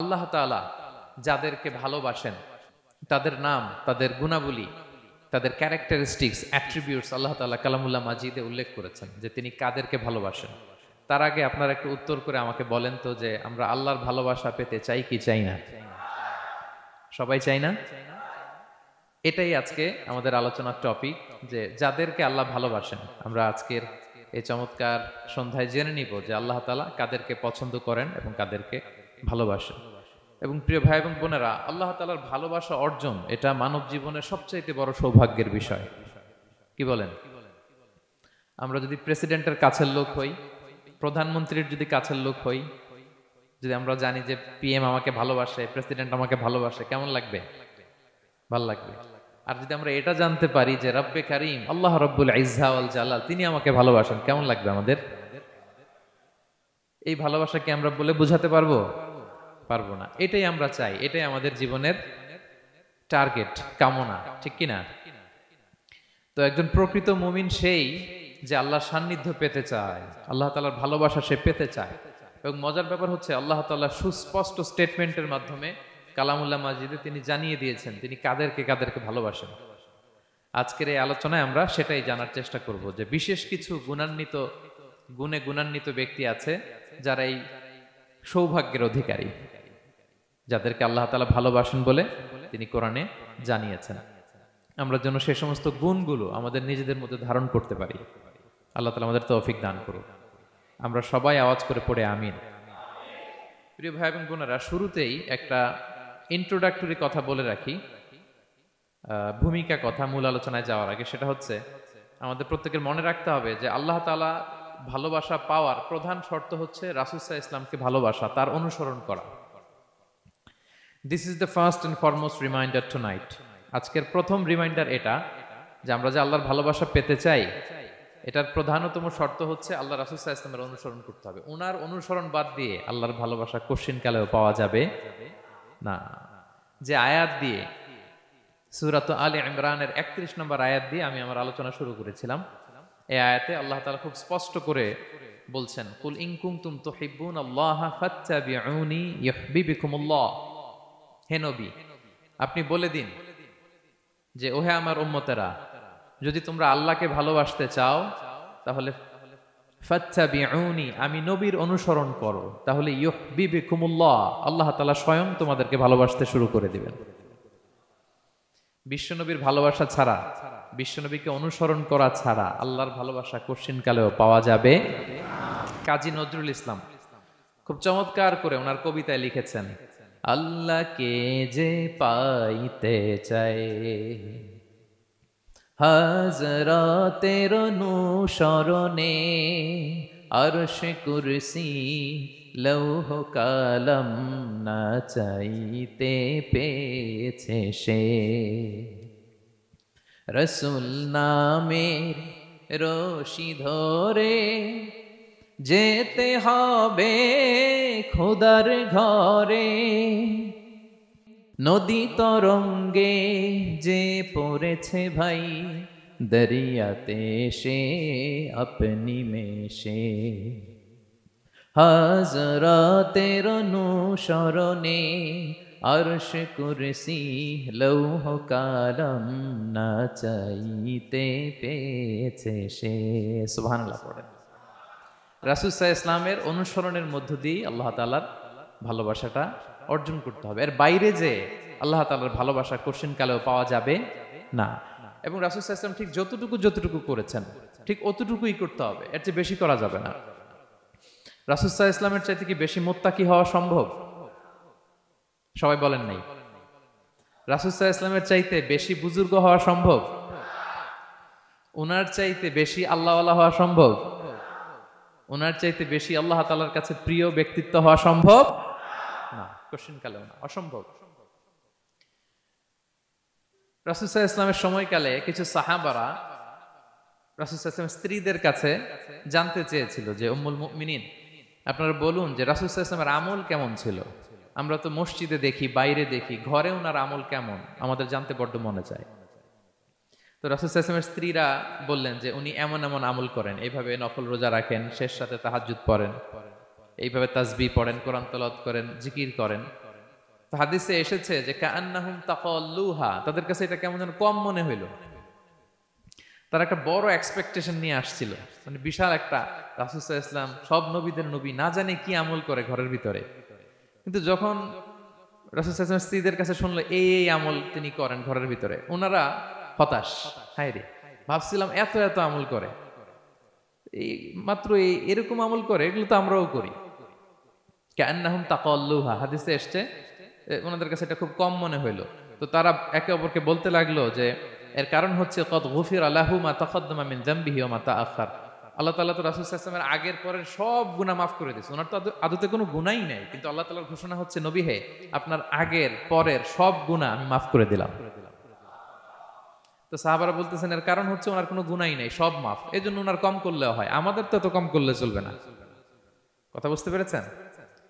আল্লাহ তাআলা যাদেরকে ভালোবাসেন তাদের নাম, তাদের গুণাবলী, তাদের ক্যারেক্টারিস্টিক্স, অ্যাট্রিবিউটস আল্লাহ তাআলা কালামুল্লাহ মাজিদে উল্লেখ করেছেন যে তিনি কাদেরকে ভালোবাসেন। তার আগে আপনারা একটু উত্তর করে আমাকে বলেন তো যে আমরা আল্লাহর ভালোবাসা পেতে চাই কি চাই না? সবাই চাই না? এটাই আজকে আমাদের আলোচনার টপিক, যে যাদেরকে আল্লাহ ভালোবাসেন। আমরা আজকের এই চমৎকার সন্ধ্যায় জেনে নিব যে আল্লাহ তাআলা কাদেরকে পছন্দ করেন এবং কাদেরকে ভালোবাসেন। এবং প্রিয় ভাই এবং বোনেরা, আল্লাহ তাআলার ভালোবাসা অর্জন এটা মানব জীবনের সবচাইতে বড় সৌভাগ্যের বিষয়। কি বলেন? আমরা যদি প্রেসিডেন্টের কাছের লোক হই, প্রধানমন্ত্রীর যদি কাছের লোক হই, যদি আমরা জানি যে পিএম আমাকে ভালোবাসে, প্রেসিডেন্ট আমাকে ভালোবাসে, কেমন লাগবে? ভাল লাগবে। আর যদি আমরা এটা জানতে পারি যে রব্বে কারীম আল্লাহ রব্বুল ইজ্জা ওয়াল জালাল তিনি আমাকে ভালোবাসেন, কেমন লাগবে আমাদের? এই ভালোবাসাকে আমরা বলে বোঝাতে পারবো? পারবো না। এটাই আমরা চাই, এটাই আমাদের জীবনের টার্গেট, কামনা, ঠিক কিনা? তো একজন প্রকৃত মুমিন সেই যে আল্লাহর সান্নিধ্য পেতে চায়, আল্লাহ তাআলার ভালোবাসা সে পেতে চায়। এবং মজার ব্যাপার হচ্ছে আল্লাহ তাআলা সুস্পষ্ট স্টেটমেন্টের মাধ্যমে কালামুল্লাহ মাজিদে তিনি জানিয়ে দিয়েছেন তিনি কাদেরকে কাদেরকে ভালোবাসেন। আজকের এই আলোচনায় আমরা সেটাই জানার চেষ্টা করব যে বিশেষ কিছু গুণে গুণান্বিত ব্যক্তি আছে যারা এই সৌভাগ্যের অধিকারী, যাদেরকে আল্লাহ তাআলা ভালোবাসেন বলে তিনি কোরআনে জানিয়েছেন। আমরা যেন সে সমস্ত গুণগুলো আমাদের নিজেদের মধ্যে ধারণ করতে পারি। আল্লাহ তাআলা আমাদের তৌফিক দান করুন। আমরা সবাই আওয়াজ করে পড়ে আমিন। প্রিয় ভাই এবং বোনেরা, শুরুতেই একটা ইন্ট্রোডাক্টরি কথা বলে রাখি, ভূমিকা কথা মূল আলোচনায় যাওয়ার আগে। সেটা হচ্ছে আমাদের প্রত্যেকের মনে রাখতে হবে যে আল্লাহ তাআলা ভালোবাসা পাওয়ার প্রধান শর্ত হচ্ছে রাসূল সাল্লাল্লাহু আলাইহি ওয়াসাল্লামকে ভালোবাসা, তার অনুসরণ করা। This is the first and foremost reminder tonight. আজকের প্রথম রিমাইন্ডার এটা যে আমরা যে আল্লাহর ভালোবাসা পেতে চাই, এটার প্রধানতম শর্ত হচ্ছে আল্লাহ রাসূল সাল্লাল্লাহু আলাইহি ওয়াসাল্লামের অনুসরণ করতে হবে। ওনার অনুসরণ বাদ দিয়ে আল্লাহর ভালোবাসা কোশ্চিনকালেও পাওয়া যাবে না। যে আয়াত দিয়ে সূরা আলে ইমরানের 31 নম্বর আয়াত দিয়ে আমি আমার আলোচনা শুরু করেছিলাম, এই আয়াতে আল্লাহ তাআলা খুব স্পষ্ট করে বলছেন, কুল ইন কুনতুম তুহিব্বুনাল্লাহা ফাত্তাবিউনি ইউহিব্বুকুমুল্লাহ। হে নবী, আপনি বলে দিন যে ওহে আমার উম্মতেরা, যদি তোমরা আল্লাহকে ভালোবাসতে চাও তাহলে ফাত্তাবিউনি, আমি নবীর অনুসরণ করো, তাহলে ইউহিব্বুকুমুল্লাহ, আল্লাহ তাআলা স্বয়ং তোমাদেরকে ভালোবাসতে শুরু করে দিবেন। বিশ্বনবীর ভালোবাসা ছাড়া, বিশ্বনবীকে অনুসরণ করা ছাড়া আল্লাহর ভালোবাসা কোশ্চিনকালেও পাওয়া যাবে। কাজী নজরুল ইসলাম খুব চমৎকার করে ওনার কবিতায় লিখেছেন, আল্লাহকে যে পাইতে চায় হযরতের অনুসরণে, আরশ কুরসি লৌহ কালাম না চাইতে পেয়েছে সে। রাসূল নামের রশি ধরে যেতে হবে খোদার ঘরে, নদী তরঙ্গে যে পড়েছে ভাই দরিয়াতে সে আপনি মেশে। হযরতের অনুসরণে আরশ কুরসি লৌহ কালাম না চাইতে পেয়েছে সে। সুবহানাল্লাহ পড়েন। রাসূল সাল্লাল্লাহু আলাইহি ওয়াসাল্লামের অনুসরণের মধ্য দিয়ে আল্লাহ তাআলার ভালোবাসাটা অর্জন করতে হবে। এর বাইরে যে আল্লাহ তাআলার ভালোবাসা কোশ্চিনকালেও পাওয়া যাবে না। এবং রাসূল সাল্লাল্লাহু আলাইহি ওয়াসাল্লাম ঠিক যতটুকু করেছেন ঠিক অতটুকুই করতে হবে, এর চেয়ে বেশি করা যাবে না। রাসূল সাল্লাল্লাহু আলাইহি ওয়াসাল্লামের চাইতে কি বেশি মুত্তাকি হওয়া সম্ভব? সবাই বলেন নাই। রাসূল সাল্লাল্লাহু আলাইহি ওয়াসাল্লামের চাইতে বেশি বুজুর্গ হওয়া সম্ভব? ওনার চাইতে বেশি আল্লাহওয়ালা হওয়া সম্ভব? ওনার চাইতে বেশি আল্লাহ তাআলার কাছে প্রিয় ব্যক্তিত্ব হওয়া সম্ভব না, কোশ্চিনকালেও না, অসম্ভব। রাসূল সাল্লাল্লাহু আলাইহি ওয়াসাল্লামের সময়কালে কিছু সাহাবারা রাসূল সাল্লাল্লাহু আলাইহি ওয়াসাল্লামের স্ত্রীদের কাছে জানতে চেয়েছিল যে উম্মুল মুমিনিন, আপনারা বলুন যে রাসূল সাল্লাল্লাহু আলাইহি ওয়াসাল্লামের আমল কেমন ছিল? আমরা তো মসজিদে দেখি, বাইরে দেখি, ঘরে ওনার আমল কেমন, আমাদের জানতে বড্ড মনে চায়। তো রাসূল সাল্লাল্লাহু আলাইহি ওয়াসাল্লামের স্ত্রীরা বললেন যে উনি এমন এমন আমল করেন, এইভাবে নফল রোজা রাখেন, শেষ রাতে তাহাজ্জুদ পড়েন, এইভাবে তাসবিহ পড়েন, কোরআন তেলাওয়াত করেন, জিকির করেন। তো হাদিসে এসেছে যে কাআন্নাহুম তাকাল্লুহা, তাদের কাছে এটা কেমন যেন কম মনে হইল। তারা একটা বড় এক্সপেকটেশন নিয়ে আসছিল, মানে বিশাল একটা, রাসূল সাল্লাল্লাহু আলাইহি ওয়াসাল্লাম সব নবীদের নবী, না জানে কি আমল করে ঘরের ভিতরে। কিন্তু যখন রাসূল সাল্লাল্লাহু আলাইহি ওয়াসাল্লাম স্ত্রীদের কাছে শুনলো এই এই আমল তিনি করেন ঘরের ভিতরে, ওনারা হতাশ। হায় রে, ভাবছিলাম এত এত আমল করে, এই মাত্র এরকম আমল করে, এগুলো তো আমরাও করি। কাআন্নাহুম তাকাল্লুহা, হাদিসে এসছে ওনাদের কাছে এটা খুব কম মনে হইলো। তো তারা একে অপরকে বলতে লাগলো যে এর কারণ হচ্ছে কদ গুফিরা লাহু মা তাকাদ্দামা মিন যামবিহি ওয়া মা তাআখার। আল্লাহ তাআলা তো রাসূল সাল্লাল্লাহু আলাইহি ওয়াসাল্লামের আগের পরের সব গুনাহ মাফ করে দিয়েছে। ওনার তো আদতে কোনো গুনাহই নাই, কিন্তু আল্লাহ তাআলার ঘোষণা হচ্ছে নবী হে, আপনার আগের পরের সব গুনাহ আমি মাফ করে দিলাম। তো সাহাবারা বলতেছেন এর কারণ হচ্ছে ওনার কোনো গুনাহই নাই, সব মাফ, এজন্য ওনার কম করলেও হয়, আমাদের তো এত কম করলে চলবে না। কথা বুঝতে পেরেছেন?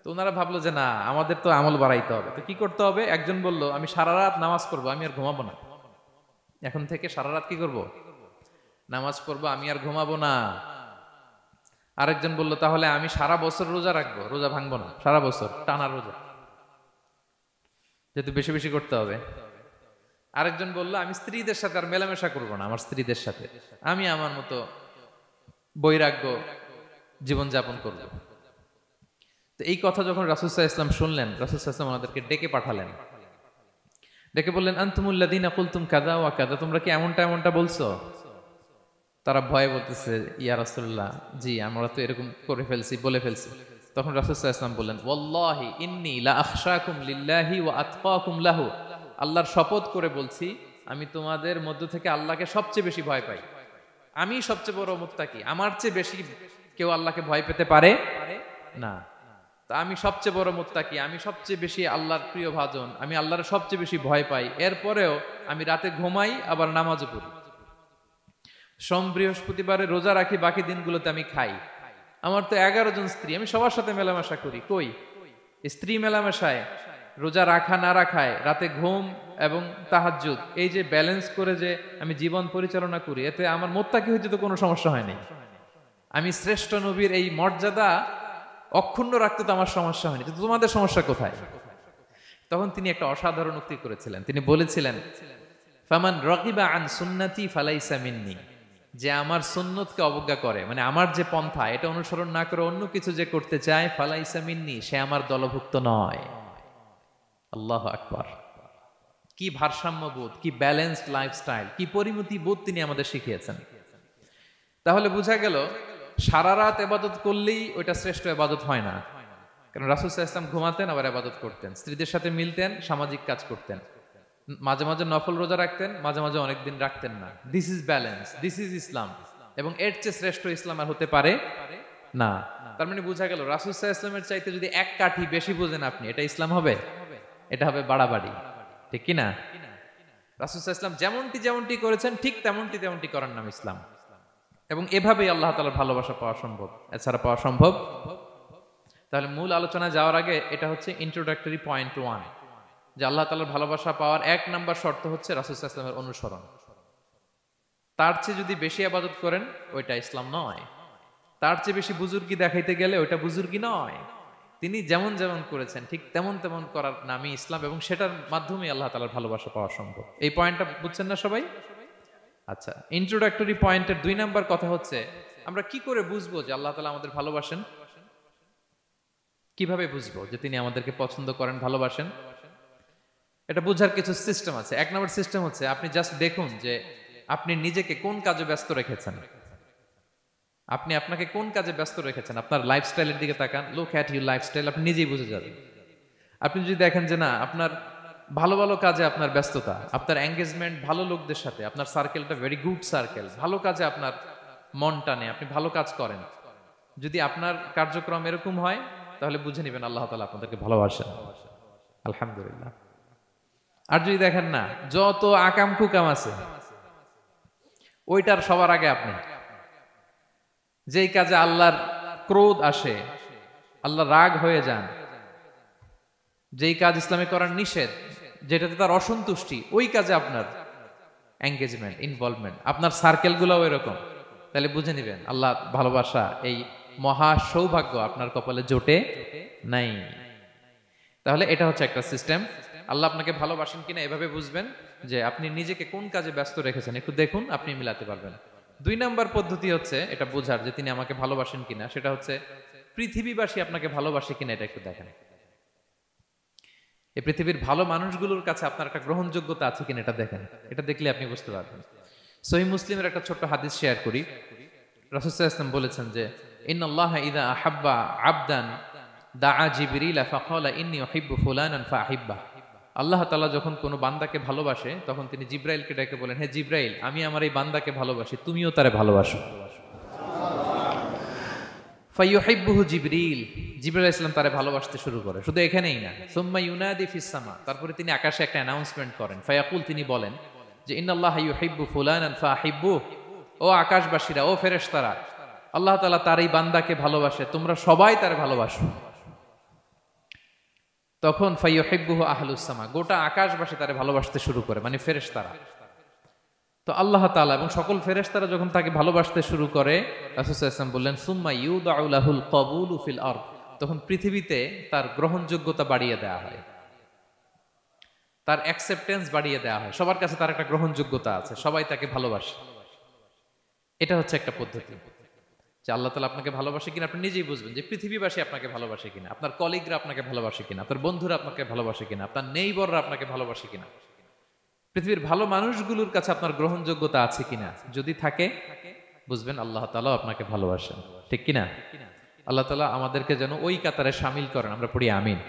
তো ওনারা ভাবলো যে না, আমাদের তো আমল বাড়াইতে হবে। তো কি করতে হবে? একজন বলল আমি সারা রাত নামাজ পড়বো, আমি আর ঘুমাবো না। এখন থেকে সারা রাত কি করব? নামাজ পড়বো, আমি আর ঘুমাবো না। আরেকজন বলল তাহলে আমি সারা বছর রোজা রাখবো, রোজা ভাঙবো না, সারা বছর টানা রোজা, যেহেতু বেশি বেশি করতে হবে। আরেকজন বলল আমি স্ত্রীদের সাথে আর মেলামেশা করবো না, আমার স্ত্রীদের সাথে আমি আমার মতো বৈরাগ্য জীবনযাপন করবো। তো এই কথা যখন রাসূল সাল্লাল্লাহু আলাইহি ওয়াসাল্লাম শুনলেন, রাসূল সাল্লাল্লাহু আলাইহি ওয়াসাল্লাম ওনাদেরকে ডেকে পাঠালেন, ডেকে বললেন আনতুমুল্লাযীনা কুলতুম কাযা ওয়া কাযা, তোমরা কি এমনটা এমনটা বলছো? তারা ভয়ে বলতেছে ইয়া রাসূলুল্লাহ, জি আমরা তো এরকম করে ফেলছি, বলে ফেলছি। তখন রাসূল সাল্লাল্লাহু আলাইহি ওয়াসাল্লাম বললেন ওয়াল্লাহি ইন্নী লা আখশাকুম লিল্লাহি ওয়া আতকাকুম লাহু, আল্লাহর শপথ করে বলছি আমি তোমাদের মধ্য থেকে আল্লাহকে সবচেয়ে বেশি ভয় পাই, আমি সবচেয়ে বড় মুত্তাকি, আমার চেয়ে বেশি কেউ আল্লাহকে ভয় পেতে পারে না। তা আমি সবচেয়ে বড় মুত্তাকি, আমি সবচেয়ে বেশি আল্লাহর প্রিয় ভাজন, আমি আল্লাহর সবচেয়ে বেশি ভয় পাই, এরপরেও আমি রাতে ঘুমাই আবার নামাজও পড়ি, সোম বৃহস্পতিবারে রোজা রাখি, বাকি দিনগুলোতে আমি খাই, আমার তো 11 জন স্ত্রী, আমি সবার সাথে মেলামেশা করি, কই স্ত্রী মেলামেশায়, রোজা রাখা না রাখায়, রাতে ঘুম এবং তাহাজ্জুদ, এই যে ব্যালেন্স করে যে আমি জীবন পরিচালনা করি, এতে আমার মুত্তাকি হইতে তো কোনো সমস্যা হয়নি। আমি শ্রেষ্ঠ নবীর এই মর্যাদা অক্ষুণ্ণ রাখতে তো আমার সমস্যা হয়নি, কিন্তু তোমাদের সমস্যা কোথায়? তখন তিনি একটা অসাধারণ উক্তি করেছিলেন, তিনি বলেছিলেন ফামান রাগিবা আন সুন্নতি ফালাইসা মিন্নি, যে আমার সুন্নতকে অবজ্ঞা করে, মানে আমার যে পন্থা এটা অনুসরণ না করে অন্য কিছু যে করতে চায়, ফালাইসা মিন্নি, সে আমার দলভুক্ত নয়। আল্লাহু আকবার! কি ভারসাম্যবোধ, কি ব্যালেন্সড লাইফস্টাইল, কি পরিমিতি বোধ তিনি আমাদের শিখিয়েছেন। তাহলে বোঝা গেল সারা রাত ইবাদত করলেই ওইটা শ্রেষ্ঠ ইবাদত হয় না। কারণ রাসূল সাল্লাল্লাহু আলাইহি ওয়াসাল্লাম ঘুমাতেন আবার ইবাদত করতেন, স্ত্রীদের সাথে মিলতেন, সামাজিক কাজ করতেন, মাঝে মাঝে নফল রোজা রাখতেন, মাঝে মাঝে অনেকদিন রাখতেন না। This is balance, this is Islam, এবং এর চেয়ে শ্রেষ্ঠ ইসলাম আর হতে পারে না। তার মানে বোঝা গেল রাসূল সাল্লাল্লাহু আলাইহি ওয়াসাল্লামের চাইতে যদি এক কাঠি বেশি বোঝেন আপনি, এটা ইসলাম হবে? এটা হবে বাড়াবাড়ি, ঠিক কি না? রাসূল সাল্লাল্লাহু আলাইহি ওয়াসাল্লাম যেমনটি করেছেন ঠিক তেমনটি করার নাম ইসলাম। এবং এভাবেই আল্লাহ তাআলার ভালোবাসা পাওয়া সম্ভব, এছাড়া পাওয়া সম্ভব। তাহলে মূল আলোচনায় যাওয়ার আগে এটা হচ্ছে ইন্ট্রোডাক্টরি পয়েন্ট 1, যে আল্লাহ তাআলার ভালোবাসা পাওয়ার 1 নাম্বার শর্ত হচ্ছে রাসূল সাল্লাল্লাহু আলাইহি ওয়াসাল্লামের অনুসরণ। তার চেয়ে যদি বেশি ইবাদত করেন ওইটা ইসলাম নয়, তার চেয়ে বেশি বুজুর্গি দেখাইতে গেলে ওইটা বুজুর্গি নয়। তিনি যেমন যেমন করেছেন ঠিক তেমন তেমন করার নামই ইসলাম, এবং সেটার মাধ্যমে আল্লাহ তাআলার ভালোবাসা পাওয়া সম্ভব। এই পয়েন্টটা বুঝছেন না সবাই? আচ্ছা, ইন্ট্রোডাক্টরি পয়েন্টের 2 নাম্বার কথা হচ্ছে আমরা কি করে বুঝবো যে আল্লাহ তাআলা আমাদের ভালোবাসেন? কিভাবে বুঝবো যে তিনি আমাদেরকে পছন্দ করেন, ভালোবাসেন? এটা বোঝার কিছু সিস্টেম আছে। 1 নাম্বার সিস্টেম হচ্ছে আপনি জাস্ট দেখুন যে আপনি নিজেকে কোন কাজে ব্যস্ত রেখেছেন, আপনি আপনাকে কোন কাজে ব্যস্ত রেখেছেন। আপনার লাইফস্টাইলের দিকে তাকান, লুক অ্যাট ইউর লাইফস্টাইল, আপনি নিজেই বুঝে যাবেন। আপনি যদি দেখেন যে না আপনার ভালো ভালো কাজে আপনার ব্যস্ততা, আপনার এঙ্গেজমেন্ট ভালো লোকদের সাথে, আপনার সার্কেলটা ভেরি গুড সার্কেল, ভালো কাজে আপনার মন টানে, আপনি ভালো কাজ করেন, যদি আপনার কার্যক্রম এরকম হয় তাহলে বুঝে নেবেন আল্লাহ তাআলা আপনাদেরকে ভালোবাসেন। আলহামদুলিল্লাহ। আর যদি দেখেন না যত আকাম কুকাম আছে ওইটার সবার আগে আপনি, যেই কাজে আল্লাহর ক্রোধ আসে, আল্লাহ রাগ হয়ে যান, যেই কাজ ইসলামে করার নিষেধ, যেটাতে তার অসন্তুষ্টি, ওই কাজে আপনার এঙ্গেজমেন্ট, ইনভলভমেন্ট, আপনার সার্কেল গুলাও এরকম, তাহলে বুঝে নিবেন আল্লাহ ভালোবাসা এই মহা সৌভাগ্য আপনার কপালে জোটে নাই। তাহলে এটা হচ্ছে একটা সিস্টেম। আল্লাহ আপনাকে ভালোবাসেন কিনা এভাবে বুঝবেন যে আপনি নিজেকে কোন কাজে ব্যস্ত রেখেছেন, একটু দেখুন, আপনি মিলাতে পারবেন। 2 নাম্বার পদ্ধতি হচ্ছে এটা বোঝার যে তিনি আমাকে ভালোবাসেন কিনা, সেটা হচ্ছে পৃথিবীবাসী আপনাকে ভালোবাসে কিনা এটা একটু দেখেন। এই পৃথিবীর ভালো মানুষগুলোর কাছে আপনার একটা গ্রহণযোগ্যতা আছে কিনা এটা দেখেন। এটা দেখলে আপনি বুঝতে পারবেন। সহিহ মুসলিমের একটা ছোট্ট হাদিস শেয়ার করি। রাসূল সাল্লাল্লাহু আলাইহি ওয়াসাল্লাম বলেছেন যে ইন্নাল্লাহা ইযা আহাব্বা আবদান দাআ জিবরিলা ফাকালা ইন্নী উহিব্বু ফুলানান ফাআহিব্বা। আল্লাহ তাআলা যখন কোনো বান্দাকে ভালোবাসে তখন তিনি জিবরাইলকে ডেকে বলেন, হে জিবরাইল, আমি আমার এই বান্দাকে ভালোবাসি, তুমিও তারে ভালোবাসো। ফায়ুহিব্বুহু জিবরিল, জিবরাইল আলাইহিস সালাম তারে ভালোবাসতে শুরু করে। শুধু এখানেই না, সুম্মা ইউনাদি ফিস সামা, তারপরে তিনি আকাশে একটা অ্যানাউন্সমেন্ট করেন। ফায়াকুল, তিনি বলেন যে ইন্নাল্লাহা ইউহিব্বু ফুলানান ফাআহিব্বু, ও আকাশবাসীরা, ও ফেরেশতারা, আল্লাহ তাআলা তার এই বান্দাকে ভালোবাসে, তোমরা সবাই তারে ভালোবাসো। তখন ফায়ুহিব্বুহু আহলুস সামা, গোটা আকাশবাসী তারে ভালোবাসতে শুরু করে, মানে ফেরেশতারা। তো আল্লাহ তাআলা এবং সকল ফেরেশতারা যখন তাকে ভালোবাসতে শুরু করে, রাসূল সাল্লাল্লাহু আলাইহি ওয়াসাল্লাম বললেন সুম্মা ইউদাউ লাহুল কবুলু ফিল আরদ, তখন পৃথিবীতে তার গ্রহণযোগ্যতা বাড়িয়ে দেওয়া হয়, তার অ্যাকসেপ্টেন্স বাড়িয়ে দেওয়া হয়। সবার কাছে তার একটা গ্রহণযোগ্যতা আছে, সবাই তাকে ভালোবাসে। এটা হচ্ছে একটা পদ্ধতি যে আল্লাহ তাআলা আপনাকে ভালোবাসে কিনা আপনি নিজেই বুঝবেন, যে পৃথিবীবাসী আপনাকে ভালোবাসে কিনা, আপনার কলিগরা আপনাকে ভালোবাসে কিনা, আপনার বন্ধুরা আপনাকে ভালোবাসে কিনা, আপনার নেইবররা আপনাকে ভালোবাসে কিনা, পৃথিবীর ভালো মানুষগুলোর কাছে আপনার গ্রহণযোগ্যতা আছে কিনা। যদি থাকে বুঝবেন আল্লাহ তাআলা আপনাকে ভালোবাসেন, ঠিক কিনা? আল্লাহ তাআলা আমাদেরকে যেন ওই কাতারে শামিল করেন, আমরা পড়ি আমিন।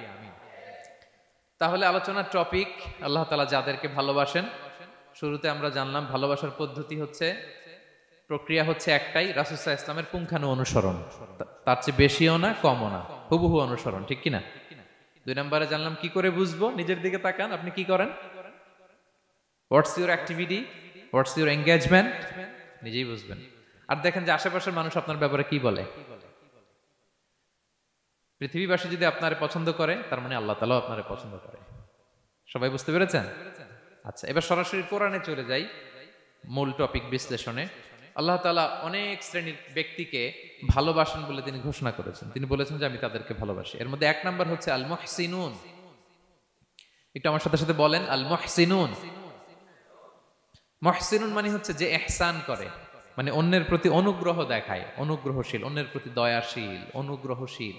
তাহলে আলোচনার টপিক, আল্লাহ তাআলা যাদেরকে ভালোবাসেন। শুরুতে আমরা জানলাম ভালোবাসার পদ্ধতি হচ্ছে, প্রক্রিয়া হচ্ছে একটাই, রাসূল সাল্লাল্লাহু আলাইহি ওয়াসাল্লামের পুঙ্খানু অনুসরণ, তার চেয়ে বেশিও না কমও না, হুবহু অনুসরণ, ঠিক কিনা? 2 নম্বরে জানলাম কি করে বুঝবো, নিজের দিকে তাকান, আপনি কি করেন, what's your activity, what's your engagement, নিজেই বুঝবেন। আর দেখেন যে আশেপাশের মানুষ আপনার ব্যাপারে কি বলে। পৃথিবীবাসী যদি আপনারে পছন্দ করে, তার মানে আল্লাহ তাআলাও আপনারে পছন্দ করে। সবাই বুঝতে পেরেছেন? আচ্ছা, এবার সরাসরি কোরআনে চলে যাই, মূল টপিক বিশ্লেষণে। আল্লাহ তাআলা অনেক শ্রেণীর ব্যক্তিকে ভালোবাসেন বলে তিনি ঘোষণা করেছেন। তিনি বলেছেন যে আমি তাদেরকে ভালোবাসি। এর মধ্যে 1 নাম্বার হচ্ছে আল মুহসিনুন। একটু আমার সাথে সাথে বলেন, আল মুহসিনুন। মুহসিনুন মানে হচ্ছে যে ইহসান করে, মানে অন্যের প্রতি অনুগ্রহ দেখায়, অনুগ্রহশীল, অন্যের প্রতি দয়াশীল, অনুগ্রহশীল।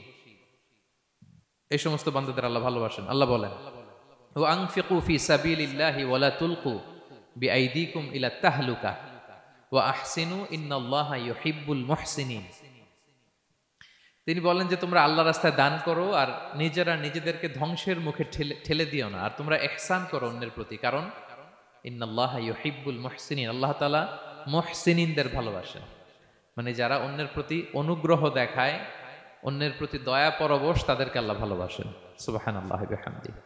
এই সমস্ত বান্দাদের আল্লাহ ভালোবাসেন। আল্লাহ বলেন, ওয়া আনফিকু ফি সাবিলিল্লাহি ওয়া লা তুলকু বিআইদিকুম ইলা তাহলুকা ওয়া আহসিনু ইন্নাল্লাহা ইউহিব্বুল মুহসিনিন। তিনি বলেন যে তোমরা আল্লাহর রাস্তায় দান করো আর নিজেরা নিজেদেরকে ধ্বংসের মুখে ঠেলে দিও না, আর তোমরা ইহসান করো অন্যের প্রতি, কারণ ইন্নাল্লাহা ইউহিব্বুল মুহসিনিন, আল্লাহ তাআলা মুহসিনিনদের ভালোবাসেন, মানে যারা অন্যের প্রতি অনুগ্রহ দেখায়, অন্যের প্রতি দয়া পরবশ, তাদেরকে আল্লাহ ভালোবাসেন। সুবহানাল্লাহি ওয়া বিহামদিহি।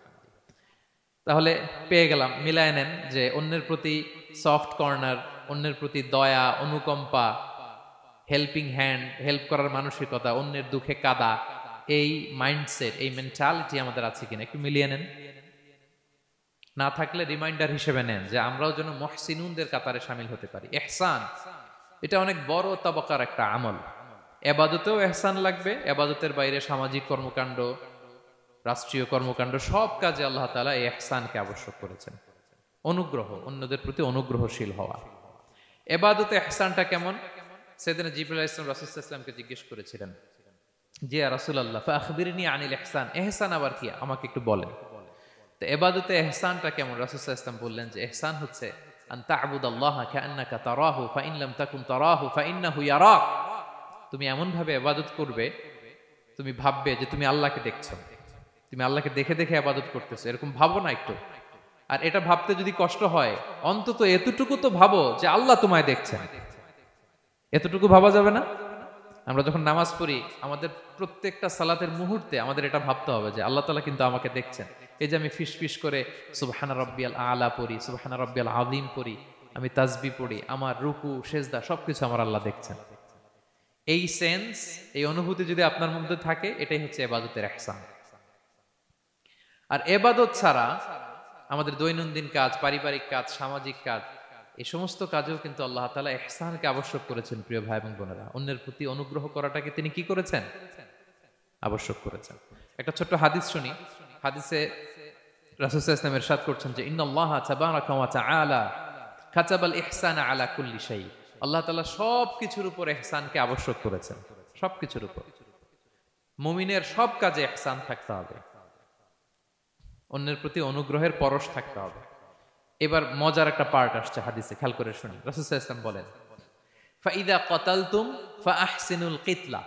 তাহলে পেয়ে গেলাম, মিলায় নেন যে অন্যের প্রতি সফট কর্নার, অন্যের প্রতি দয়া, অনুকম্পা, হেল্পিং হ্যান্ড, হেল্প করার মানসিকতা, অন্যের দুঃখে কাদা, এই মাইন্ডসেট, এই মেন্টালিটি আমাদের আছে কিনা একটু মিলিয়ে নেন। না থাকলে রিমাইন্ডার হিসেবে নেন যে আমরাও যেন মুহসিনুনদের কাতারে শামিল হতে পারি। ইহসান এটা অনেক বড় তবকার একটা আমল। ইবাদতেও ইহসান লাগবে, ইবাদতের বাইরে সামাজিক কর্মকাণ্ড, রাষ্ট্রীয় কর্মকাণ্ড, সব কাজে আল্লাহ তাআলা এই ইহসানকে আবশ্যক করেছেন। অনুগ্রহ, অন্যদের প্রতি অনুগ্রহশীল হওয়া। ইবাদতে ইহসানটা কেমন? সেদিন জিবরাইল আলাইহিস সালাম রাসূল সাল্লাল্লাহু আলাইহি ওয়াসাল্লামকে জিজ্ঞেস করেছিলেন যে ইয়া রাসূলুল্লাহ ফাআখবিরনি আনিল ইহসান, ইহসান আবার কি, আমাকে একটু বলেন। তো ইবাদতে ইহসানটা কেমন? রাসূল সাল্লাল্লাহু আলাইহি ওয়াসাল্লাম বললেন যে ইহসান হচ্ছে আন তা'বুদাল্লাহা কাআন্নাকা তারাহু ফাইন লাম তাকুন তারাহু ফাইন্নাহু ইয়ারাক। তুমি এমন ভাবে ইবাদত করবে, তুমি ভাববে যে তুমি আল্লাহকে দেখছো, তুমি আল্লাহকে দেখে দেখে ইবাদত করতেছো, এরকম ভাবো না একটু। আর এটা ভাবতে যদি কষ্ট হয়, অন্তত এতটুকু তো ভাবো যে আল্লাহ তোমায় দেখছেন। এতটুকু ভাবা যাবে না? আমরা যখন নামাজ পড়ি, আমাদের প্রত্যেকটা সালাতের মুহূর্তে আমাদের এটা ভাবতে হবে যে আল্লাহ তাআলা কিন্তু আমাকে দেখছেন। এই যে আমি ফিস ফিস করে সুবহানা রাব্বিয়াল আলা পড়ি, সুবহানা রাব্বিয়াল আযীম পড়ি, আমি তাসবিহ পড়ি, আমার রুকু সেজদা সবকিছু আমার আল্লাহ দেখছেন। এই সেন্স, এই অনুভূতি যদি আপনার মধ্যে থাকে, এটাই হচ্ছে ইবাদতের ইহসান। আর ইবাদত ছাড়া আমাদের দৈনন্দিন কাজ, পারিবারিক কাজ, সামাজিক কাজ, এই সমস্ত কাজেও কিন্তু আল্লাহ তাআলা ইহসানকে আবশ্যক করেছেন। প্রিয় ভাই এবং বোনেরা, অন্যের প্রতি অনুগ্রহ করাটাকে তিনি কি করেছেন? আবশ্যক করেছেন। একটা ছোট্ট হাদিস শুনি। হাদিসে রাসূল সাল্লাল্লাহু আলাইহি ওয়াসাল্লাম ইরশাদ করছেন যে ইন্নাল্লাহা তাবারাকা ওয়া তাআলা কাতাবাল ইহসানা আলা কুল্লি শাই। আল্লাহ তাআলা সব কিছুর উপর ইহসানকে আবশ্যক করেছেন, সব কিছুর উপর। মুমিনের সব কাজে ইহসান থাকতে হবে, অন্যের প্রতি অনুগ্রহের পরশ থাকতে হবে। এবার মজার একটা পার্ট আসছে হাদিসে, খেয়াল করে শুনি। রাসূল সাল্লাল্লাহু আলাইহি ওয়াসাল্লাম বলেন ফাইদা কাতালতুম ফাআহসিনুল কিতলা।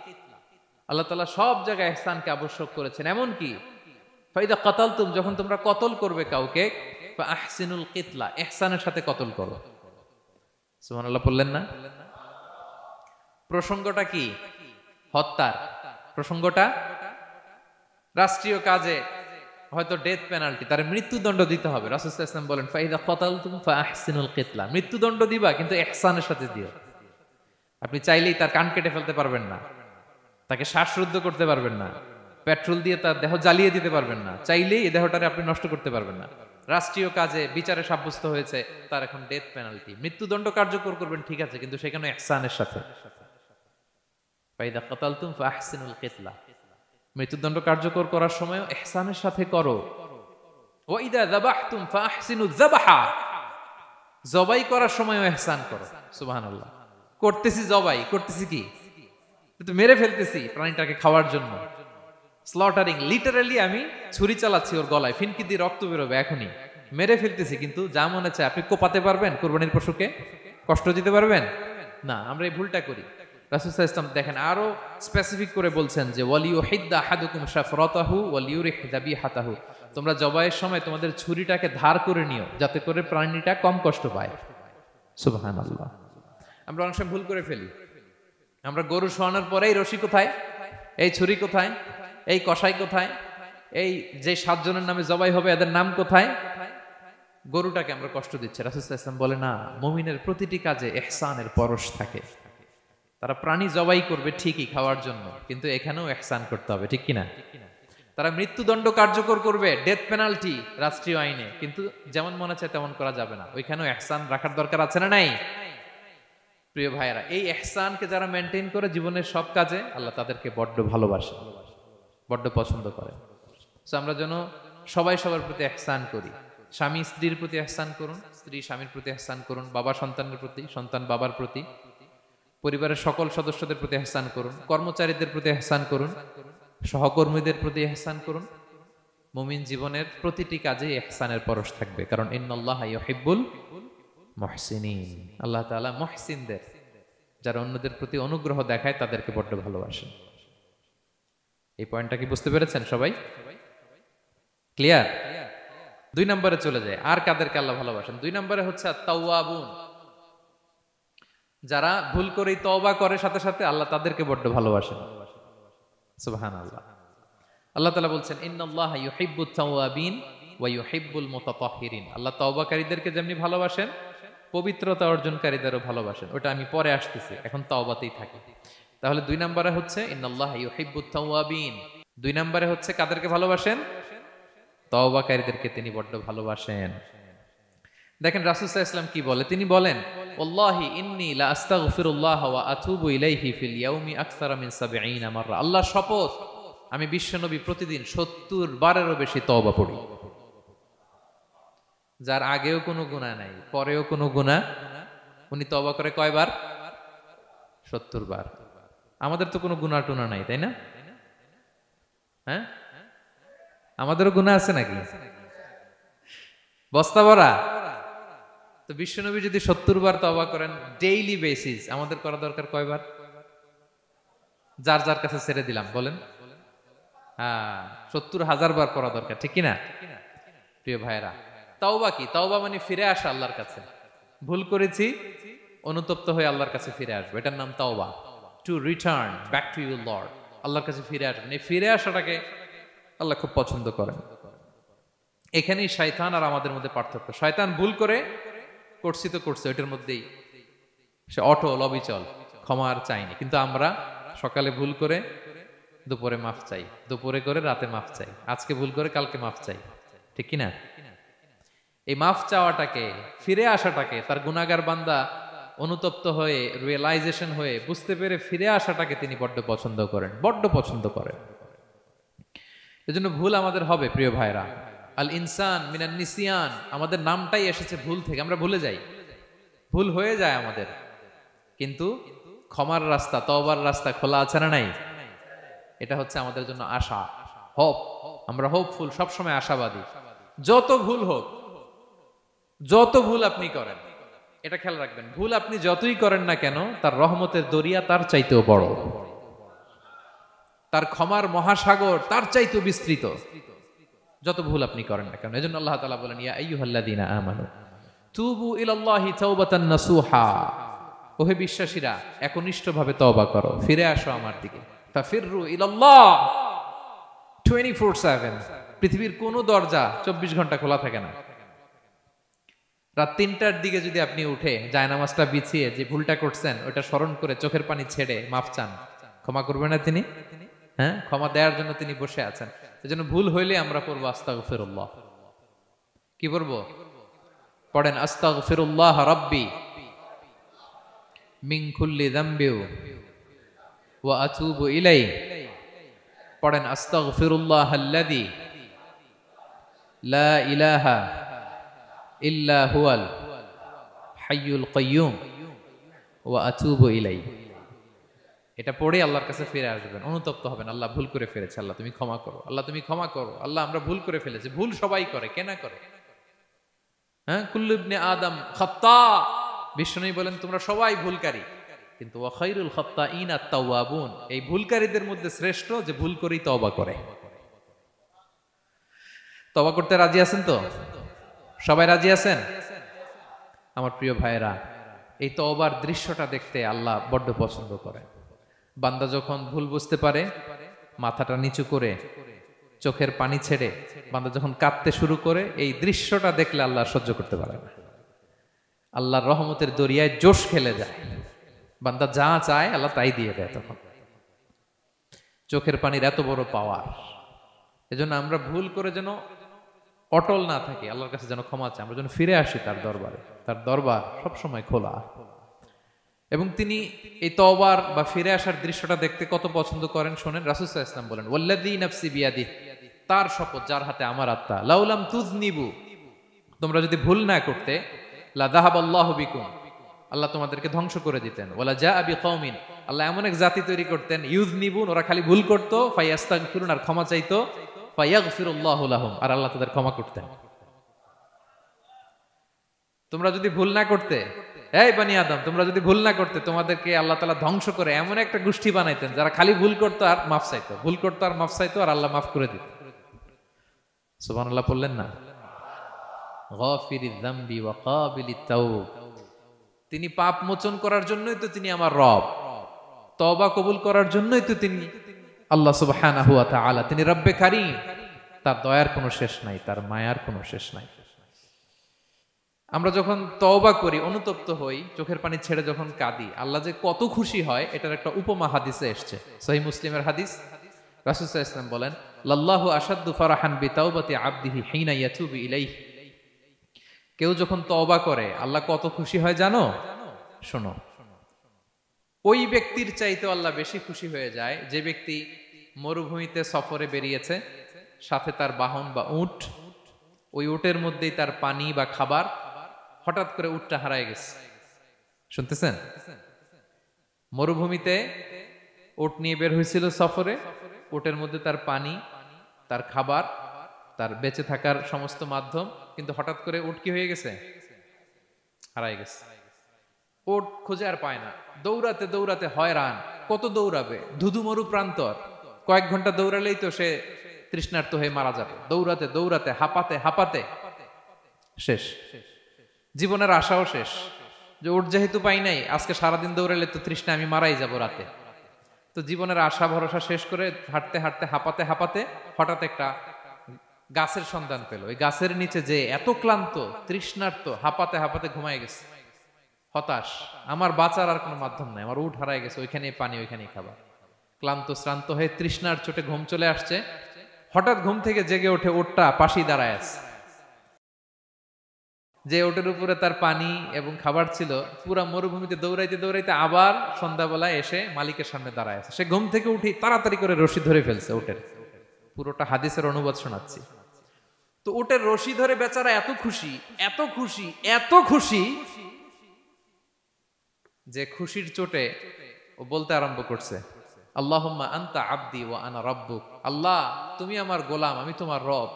আল্লাহ তাআলা সব জায়গায় ইহসানকে আবশ্যক করেছেন। এমন কি ফাইদা কাতালতুম, যখন তোমরা কতল করবে কাউকে, ফাআহসিনুল কিতলা, ইহসানের সাথে কতল করো। সুবহানাল্লাহ বললেন না? প্রসঙ্গটা কি? হত্যার প্রসঙ্গটা। রাষ্ট্রীয় কাজে হয়তো ডেথ পেনাল্টি, তার মৃত্যুদণ্ড দিতে হবে। রাসূল সাল্লাল্লাহু আলাইহি ওয়াসাল্লাম বলেন ফাইদা কাতালতুম ফাআহসিনুল কিতলা, মৃত্যুদণ্ড দিবা কিন্তু ইহসানের সাথে দিও। আপনি চাইলেই তার কান কেটে ফেলতে পারবেন না, তাকে শ্বাসরুদ্ধ করতে পারবেন না, পেট্রোল দিয়ে তার দেহ জ্বালিয়ে দিতে পারবেন না, চাইলেই এই দেহটারে আপনি নষ্ট করতে পারবেন না। রাষ্ট্রীয় কাজে বিচারে সাব্যস্ত হয়েছে তার এখন ডেথ পেনাল্টি, মৃত্যুদণ্ড কার্যকর করবেন, ঠিক আছে, কিন্তু সেখানে ইহসানের সাথে। ফাইদা কাতালতুম ফাআহসিনুল কিতলা, মৃত্যুদণ্ড কার্যকর করার সময় ইহসানের সাথে করো। ওয়া ইদা যাবাহতুম ফাআহসিনুয যাবাহা, জবাই করার সময়ও ইহসান করো। সুবহানাল্লাহ। করতেছি জবাই, করতেছি কি? তো মেরে ফেলতেছি প্রাণীটাকে খাওয়ার জন্য, স্লটারিং, লিটারালি আমি ছুরি চালাচ্ছি ওর গলায়, ফিনকি দিয়ে রক্ত বেরোবে এখনই, মেরে ফেলতেছি। কিন্তু যা মনে চায় আপনি কোপাতে পারবেন? কুরবানির পশুকে কষ্ট দিতে পারবেন না। আমরা এই ভুলটা করি। রাসূল সাল্লাল্লাহু আলাইহি ওয়াসাল্লাম দেখেন আরো স্পেসিফিক করে বলছেন যে ওয়ালিউহিদ্দা আহাদুকুম শাফরাতাহু ওয়ালিউরিহ যাবিহাতাহু, তোমরা জবাইয়ের সময় তোমাদের ছুরিটাকে ধার করে নিও যাতে করে প্রাণীটা কম কষ্ট পায়। সুবহানাল্লাহ। আমরা অনেক সময় ভুল করে ফেলি। আমরা গরু শোয়ানোর পরে এই রশি কোথায়, এই ছুরি কোথায়, এই কষাই কোথায়, এই যে 7 জনের নামে জবাই হবে এদের নাম কোথায়, গরুটাকে আমরা কষ্ট দিচ্ছি। রাসূল সাল্লাল্লাহু আলাইহি ওয়াসাল্লাম বলে না, মুমিনের প্রতিটি কাজে ইহসানের পরশ থাকে। তারা প্রাণী জবাই করবে ঠিকই খাওয়ার জন্য, কিন্তু এখানেও ইহসান করতে হবে, ঠিক কিনা? তারা মৃত্যুদণ্ড কার্যকর করবে, ডেথ পেনাল্টি রাষ্ট্রীয় আইনে, কিন্তু যেমন মনে চায় তেমন করা যাবে না, ওইখানেও ইহসান রাখার দরকার আছে না নাই? প্রিয় ভাইয়েরা, এই ইহসানকে যারা মেনটেন করে জীবনের সব কাজে, আল্লাহ তাদেরকে বড্ড ভালোবাসে, বড্ড পছন্দ করে। সো আমরা যেন সবাই সবার প্রতি ইহসান করি। স্বামী স্ত্রীর প্রতি ইহসান করুন, স্ত্রী স্বামীর প্রতি ইহসান করুন, বাবা সন্তানের প্রতি, সন্তান বাবার প্রতি, পরিবারের সকল সদস্যদের প্রতি ইহসান করুন, কর্মচারীদের প্রতি ইহসান করুন, সহকর্মীদের প্রতি ইহসান করুন। মুমিন জীবনের প্রতিটি কাজে ইহসানের পরশ থাকবে, কারণ ইন্নাল্লাহা ইউহিব্বুল মুহসিনিন, আল্লাহ তাআলা মুহসিনদের, যারা অন্যদের প্রতি অনুগ্রহ দেখায় তাদেরকে বড্ড ভালোবাসেন। এই পয়েন্টটা কি বুঝতে পেরেছেন সবাই? ক্লিয়ার? 2 নম্বরে চলে যায়, আর কাদেরকে আল্লাহ ভালোবাসেন। 2 নম্বরে হচ্ছে আত-তাওয়াবুন, যারা ভুল করেই তওবা করে সাথে সাথে, আল্লাহ তাদেরকে বড্ড ভালোবাসেন। সুবহানাল্লাহ। আল্লাহ তাআলা বলছেন ইন্নাল্লাহা ইউহিব্বুত তাওয়াবিন ওয়া ইউহিব্বুল মুতাতাহহিরিন, আল্লাহ তওবাকারীদেরকে যেমনি ভালোবাসেন, পবিত্রতা অর্জনকারীদেরও ভালোবাসেন। ওটা আমি পরে আসতেছি, এখন তওবাতেই থাকি। তাহলে 2 নম্বরে হচ্ছে ইন্নাল্লাহা ইউহিব্বুত তাওয়াবিন, 2 নম্বরে হচ্ছে কাদেরকে ভালোবাসেন? তওবাকারীদেরকে তিনি বড্ড ভালোবাসেন। দেখেন রাসূল সাল্লাল্লাহু আলাইহি ওয়াসাল্লাম কি বলে, তিনি বলেন ওয়াল্লাহি ইন্নী লা আস্তাগফিরুল্লাহ ওয়া আতুবু ইলাইহি ফিল ইয়াউমি আকসারা মিন 70 মাররা, আল্লাহর শপথ আমি বিশ্বনবী প্রতিদিন 70 বারেরও বেশি তওবা পড়ি। যার আগেও কোনো গুনাহ নাই, পরেও কোনো গুনাহ, উনি তওবা করে কয়বার? 70 বার। আমাদের তো কোনো গুনাহ টুনা নাই, তাই না? হ্যাঁ, আমাদেরও গুনাহ আছে নাকি? বস্তা ভরা। তো বিশ্বনবী যদি 70 বার তওবা করেন ডেইলি বেসিস, আমাদের করা দরকার কয়বার? যার যার কাছে ছেড়ে দিলাম, বলেন। হ্যাঁ, 70,000 বার করা দরকার, ঠিক কিনা? প্রিয় ভাইরা, তাওবা কি? তাওবা মানে ফিরে আসা আল্লাহর কাছে। ভুল করেছি, অনুতপ্ত হয়ে আল্লাহর কাছে ফিরে আসবো, এটার নাম তাওবা। To return back to your Lord, আল্লাহর কাছে ফিরে আসবেন। এই ফিরে আসাটাকে আল্লাহ খুব পছন্দ করেন। এখানেই শয়তান আর আমাদের মধ্যে পার্থক্য। শয়তান ভুল করে করছি তো করছে, ওইটার মধ্যেই সে অটল অবিচল, ক্ষমা আর চাইনি। কিন্তু আমরা সকালে ভুল করে দুপুরে মাফ চাই, দুপুরে করে রাতে মাফ চাই, আজকে ভুল করে কালকে মাফ চাই, ঠিক কিনা? এই মাফ চাওয়াটাকে, ফিরে আসাটাকে, তার গুনাহগার বান্দা অনুতপ্ত হয়ে, রিয়েলাইজেশন হয়ে, বুঝতে পেরে ফিরে আসাটাকে তিনি বড্ড পছন্দ করেন, বড্ড পছন্দ করেন। এজন্য ভুল আমাদের হবে প্রিয় ভাইরা। আল ইনসান মিনান নিসিয়ান, আমাদের নামটাই এসেছে ভুল থেকে, আমরা ভুলে যাই, ভুল হয়ে যায় আমাদের। কিন্তু ক্ষমার রাস্তা, তওবার রাস্তা খোলা আছে না নাই? এটা হচ্ছে আমাদের জন্য আশা, হোপ। আমরা হোপফুল, সবসময় আশাবাদী। যত ভুল হোক, যত ভুল আপনি করেন, এটা খেয়াল রাখবেন, ভুল আপনি যতই করেন না কেন, তার রহমতের দরিয়া তার চাইতেও বড়, তার ক্ষমার মহাসাগর তার চাইতেও বিস্তৃত, যত ভুল আপনি করেন না কেন। এজন্য আল্লাহ তাআলা বলেন, ইয়া আইয়ুহাল্লাযীনা আমানু তুবু ইলাল্লাহি তাওবাতান নাসুহা, ওহে বিশ্বাসীরা একনিষ্ঠভাবে তওবা করো, ফিরে আসো আমার দিকে। ফাফিররু ইলাল্লাহ 24/7, পৃথিবীর কোনো দরজা 24 ঘন্টা খোলা থাকে না। রাত 3টার দিকে যদি আপনি উঠে জায়নামাজটা বিছিয়ে যে ভুলটা করছেন ওটা স্মরণ করে চোখের পানি ছেড়ে মাফ চান, ক্ষমা করবে না তিনি? হ্যাঁ, ক্ষমা দেওয়ার জন্য তিনি বসে আছেন। সেজন্য ভুল হইলে আমরা পড়বো আস্তাগফিরুল্লাহ। কি পড়বো? পড়েন, আস্তাগফিরুল্লাহ রাব্বি মিন কুল্লি যামবি ওয়া আতুবু ইলাইহি। পড়েন, আস্তাগফিরুল্লাহাল্লাযী লা ইলাহা ইল্লা হুয়াল হাইয়ুল কাইয়্যুম ওয়া আতুবু ইলাইহি। এটা পড়ে আল্লাহর কাছে ফিরে আসবেন, অনুতপ্ত হবেন, আল্লাহ ভুল করে ফেলেছে, আল্লাহ তুমি ক্ষমা করো, আল্লাহ তুমি ক্ষমা করো, আল্লাহ আমরা ভুল করে ফেলেছি। ভুল সবাই করে, কে না করে? হ্যাঁ, কুল্লু ইবনে আদম খাত্তা, বিষ্ণু বলেন তোমরা সবাই ভুলকারী, কিন্তু ওয়া খায়রুল খাত্তাইনা আত-তাওয়াবুন, এই ভুলকারীদের মধ্যে শ্রেষ্ঠ যে ভুল করেই তওবা করে। তওবা করতে রাজি আছেন তো? সবাই রাজি আছেন? আমার প্রিয় ভাইরা, এই তওবার দৃশ্যটা দেখতে আল্লাহ বড্ড পছন্দ করে। বান্দা যখন ভুল বুঝতে পারে, মাথাটা নিচু করে চোখের পানি ছেড়ে বান্দা যখন কাঁদতে শুরু করে, এই দৃশ্যটা দেখলে আল্লাহ সহ্য করতে পারে না। আল্লাহর রহমতের দরিয়ায় জোশ খেলে যায়, বান্দা যা চায় আল্লাহ তাই দিয়ে দেয়। তখন চোখের পানির এত বড় পাওয়ার। এজন্য আমরা ভুল করে যেন অটল না থাকি, আল্লাহর কাছে যেন ক্ষমা চাই, আমরা যেন ফিরে আসি তার দরবারে। তার দরবার সবসময় খোলা। এবং তিনি এই তওবার বা ফিরে আসার দৃশ্যটা দেখতে কত পছন্দ করেন শোনেন। রাসূল সাল্লাল্লাহু আলাইহি ওয়াসাল্লাম বলেন, ওয়াল্লাযী নাফসি বিয়াদিহি, তার শপথ যার হাতে আমার আত্মা, লাউলাম তুযনিবু, তোমরা যদি ভুল না করতে, লা যাহাবাল্লাহু বিকুম, আল্লাহ তোমাদেরকে ধ্বংস করে দিতেন। ওয়ালা জাআ বিকওমিন, আল্লাহ এমন এক জাতি তৈরি করতেন, ইউযনিবুন, ওরা খালি ভুল করত, ফায়াস্তাগফিরুন, আর ক্ষমা চাইতো, ফায়াগফিরুল্লাহু লাহুম, আর আল্লাহ তাদের ক্ষমা করতেন। তোমরা যদি ভুল না করতে, এই বনি আদম, তোমরা যদি ভুল না করতে, তোমাদেরকে আল্লাহ তাআলা ধ্বংস করে এমন একটা গোষ্ঠী বানাইতেন যারা খালি ভুল করতো আর মাফ চাইতো, ভুল করতো আর মাফ চাইতো, আর আল্লাহ মাফ করে দিত। সুবহানাল্লাহ বললেন না? গাফিরিয যামবি ওয়া কাবিলিত তাওব, তিনি পাপ মোচন করার জন্যই তো তিনি আমার রব, তওবা কবুল করার জন্যই তো তিনি আল্লাহ সুবহানাহু ওয়া তাআলা, তিনি রব্বে কারীম। তার দয়ার কোনো শেষ নাই, তার মায়ার কোনো শেষ নাই। আমরা যখন তওবা করি, অনুতপ্ত হই, চোখের পানি ছেড়ে যখন কাঁদি, আল্লাহ যে কত খুশি হয় এটার একটা উপমা হাদিসে এসেছে, সহিহ মুসলিমের হাদিস। রাসূল সাল্লাল্লাহু আলাইহি ওয়াসাল্লাম বলেন, লাল্লাহু আশাদ্দু ফারাহান বিতাওবাতি আবদিহি হিনা ইয়াতুবু ইলাইহি, কেউ যখন তওবা করে আল্লাহ কত খুশি হয় জানো? শোনো, ওই ব্যক্তির চাইতে আল্লাহ বেশি খুশি হয়ে যায় যে ব্যক্তি মরুভূমিতে সফরে বেরিয়েছে, সাথে তার বাহন বা উট, ওই উটের মধ্যেই তার পানি বা খাবার, হঠাৎ করে উটটা হারায় গেছে। শুনতেছেন? মরুভূমিতে উট নিয়ে বের হয়েছিল সফরে, উটের মধ্যে তার পানি, তার খাবার, তার বেঁচে থাকার সমস্ত মাধ্যম, কিন্তু হঠাৎ করে উট কি হয়ে গেছে? হারায় গেছে। উট খুঁজে আর পায় না, দৌড়াতে দৌড়াতে হয়রান, কত দৌড়াবে, ধুধু মরু প্রান্তর, কয়েক ঘন্টা দৌড়ালেই তো সে তৃষ্ণার্ত হয়ে মারা যাবে। দৌড়াতে দৌড়াতে হাঁপাতে হাঁপাতে শেষ, জীবনের আশাও শেষ, যে উট যেহেতু পাই নাই, আজকে সারাদিন দৌড়ালে তো তৃষ্ণা আমি মারাই যাব রাতে। তো জীবনের আশা ভরসা শেষ করে হাঁটতে হাঁটতে হাঁপাতে হাঁপাতে হঠাৎ একটা গাছের সন্ধান পেল। ওই গাছের নিচে যে এত ক্লান্ত, তৃষ্ণার্ত, হাঁপাতে হাঁপাতে ঘুমায় গেছে, হতাশ, আমার বাঁচার আর কোনো মাধ্যম নাই, আমার উট হারায় গেছে, ওইখানেই পানি, ওইখানেই খাবার। ক্লান্ত শ্রান্ত হয়ে তৃষ্ণার চোটে ঘুম চলে আসছে, হঠাৎ ঘুম থেকে জেগে ওঠে, উটটা পাশেই দাঁড়ায় আছে। যে ওটের উপরে তার পানি এবং খাবার ছিল, পুরা মরুভূমিতে দৌড়াইতে দৌড়াইতে আবার সন্ধ্যাবেলায় এসে মালিকের সামনে দাঁড়ায় আছে। সে ঘুম থেকে উঠে তাড়াতাড়ি করে রশি ধরে ফেলছে ওটের। পুরোটা হাদিসের অনুবাদ শোনাচ্ছি। তো ওটের রশি ধরে বেচারা এত খুশি, এত খুশি, এত খুশি যে খুশির চোটে ও বলতে আরম্ভ করছে, আল্লাহুম্মা আনতা আবদি ওয়া আনা রাব্বুক। আল্লাহ, তুমি আমার গোলাম, আমি তোমার রব।